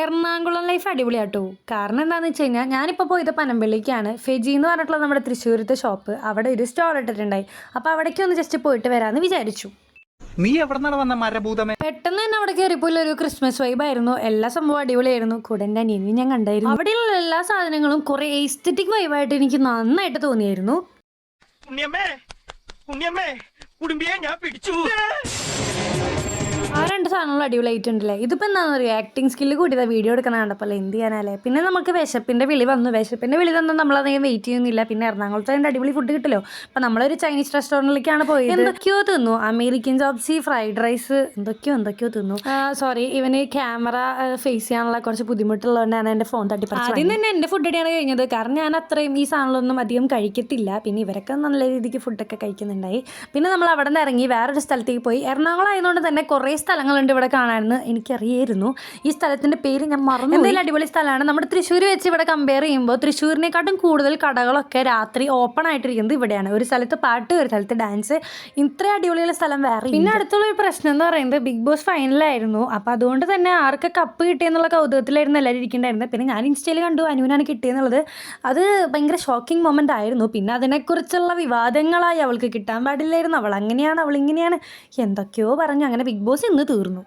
Ernakulam life അടിപൊളിയാട്ടോ. കാരണം എന്താണെന്ന് വെച്ച് കഴിഞ്ഞാൽ ഞാനിപ്പോൾ പോയത് പനമ്പള്ളിക്കാണ്. ഫെജി എന്ന് പറഞ്ഞിട്ടുള്ള നമ്മുടെ തൃശ്ശൂരത്തെ ഷോപ്പ്, അവിടെ ഒരു സ്റ്റോൾ ഇട്ടിട്ടുണ്ടായി. അപ്പോൾ അവിടേക്ക് ഒന്ന് ജസ്റ്റ് പോയിട്ട് വരാമെന്ന് വിചാരിച്ചു. നീ എവിടെ വന്ന മരഭൂതമേ? പെട്ടെന്ന് തന്നെ അവിടെ കയറിപ്പോൾ ഒരു ക്രിസ്മസ് വൈബായിരുന്നു. എല്ലാ സംഭവം അടിപൊളിയായിരുന്നു. കൂടെ എൻ്റെ അനിയനും ഞാൻ കണ്ടായിരുന്നു. അവിടെയുള്ള എല്ലാ സാധനങ്ങളും കുറേ എസ്തെറ്റിക് വൈബായിട്ട് എനിക്ക് നന്നായിട്ട് തോന്നിയായിരുന്നു. ഞാൻ പിടിച്ചു. ആ രണ്ട് സാധനങ്ങളും അടിപൊളിയായിട്ടുണ്ടല്ലേ. ഇതിപ്പോൾ എന്താണെന്ന് പറയുക, ആക്ടിങ് സ്കില്ല് കൂട്ടിയതാ വീഡിയോ എടുക്കുന്ന കണ്ടപ്പോൾ എന്ത് ചെയ്യാനല്ലേ. പിന്നെ നമുക്ക് വിശപ്പിൻ്റെ വിളി വന്നു. വിശപ്പിൻ്റെ വിളി തന്നാൽ നമ്മളധികം വെയിറ്റ് ചെയ്യുന്നില്ല. പിന്നെ എറണാകുളത്ത് അതിൻ്റെ അടിപൊളി ഫുഡ് കിട്ടുമല്ലോ. അപ്പോൾ നമ്മളൊരു ചൈനീസ് റെസ്റ്റോറൻറ്റിലേക്കാണ് പോയത്. എന്തൊക്കെയോ തിന്നു. അമേരിക്കൻ ചോപ്സി, ഫ്രൈഡ് റൈസ്, എന്തൊക്കെയോ തിന്നു. സോറി, ഇവന് ക്യാമറ ഫേസ് ചെയ്യാനുള്ള കുറച്ച് ബുദ്ധിമുട്ടുള്ളതുകൊണ്ടാണ് എൻ്റെ ഫോൺ തട്ടിപ്പറിച്ചത്. ആദ്യം തന്നെ എൻ്റെ ഫുഡ് അടിയാണ് കഴിഞ്ഞത്. കാരണം ഞാൻ അത്രയും ഈ സാധനങ്ങളൊന്നും അധികം കഴിക്കത്തില്ല. പിന്നെ ഇവരൊക്കെ നല്ല രീതിക്ക് ഫുഡൊക്കെ കഴിക്കുന്നുണ്ടായി. പിന്നെ നമ്മൾ അവിടെ നിന്ന് ഇറങ്ങി വേറൊരു സ്ഥലത്തേക്ക് പോയി. എറണാകുളം ആയതുകൊണ്ട് തന്നെ കുറേ സ്ഥലങ്ങളുണ്ട് ഇവിടെ കാണാനെന്ന് എനിക്കറിയായിരുന്നു. ഈ സ്ഥലത്തിൻ്റെ പേര് ഞാൻ മറന്നു. എന്തായാലും അടിപൊളി സ്ഥലമാണ്. നമ്മുടെ തൃശ്ശൂർ വെച്ച് ഇവിടെ കമ്പയർ ചെയ്യുമ്പോൾ തൃശ്ശൂരിനെക്കാട്ടും കൂടുതൽ കടകളൊക്കെ രാത്രി ഓപ്പൺ ആയിട്ടിരിക്കുന്നത് ഇവിടെയാണ്. ഒരു സ്ഥലത്ത് പാട്ട്, ഒരു സ്ഥലത്ത് ഡാൻസ്. ഇത്ര അടിപൊളിയുള്ള സ്ഥലം വേറെ. പിന്നെ അടുത്തുള്ള ഒരു പ്രശ്നം എന്ന് പറയുന്നത് ബിഗ് ബോസ് ഫൈനലായിരുന്നു. അപ്പോൾ അതുകൊണ്ട് തന്നെ ആർക്ക് കപ്പ് കിട്ടിയെന്നുള്ള കൗതുകത്തിലായിരുന്നു എല്ലാവരും ഇരിക്കേണ്ടായിരുന്നത്. പിന്നെ ഞാൻ ഇൻസ്റ്റയിൽ കണ്ടു അനുവിനാണ് കിട്ടിയെന്നുള്ളത്. അത് ഭയങ്കര ഷോക്കിംഗ് മൊമെൻ്റ് ആയിരുന്നു. പിന്നെ അതിനെക്കുറിച്ചുള്ള വിവാദങ്ങളായി. അവൾക്ക് കിട്ടാൻ പാടില്ലായിരുന്നു, അവൾ അങ്ങനെയാണ്, അവൾ ഇങ്ങനെയാണ്, എന്തൊക്കെയോ പറഞ്ഞു. അങ്ങനെ ബിഗ് ബോസ് ഇന്ന് തീർന്നു.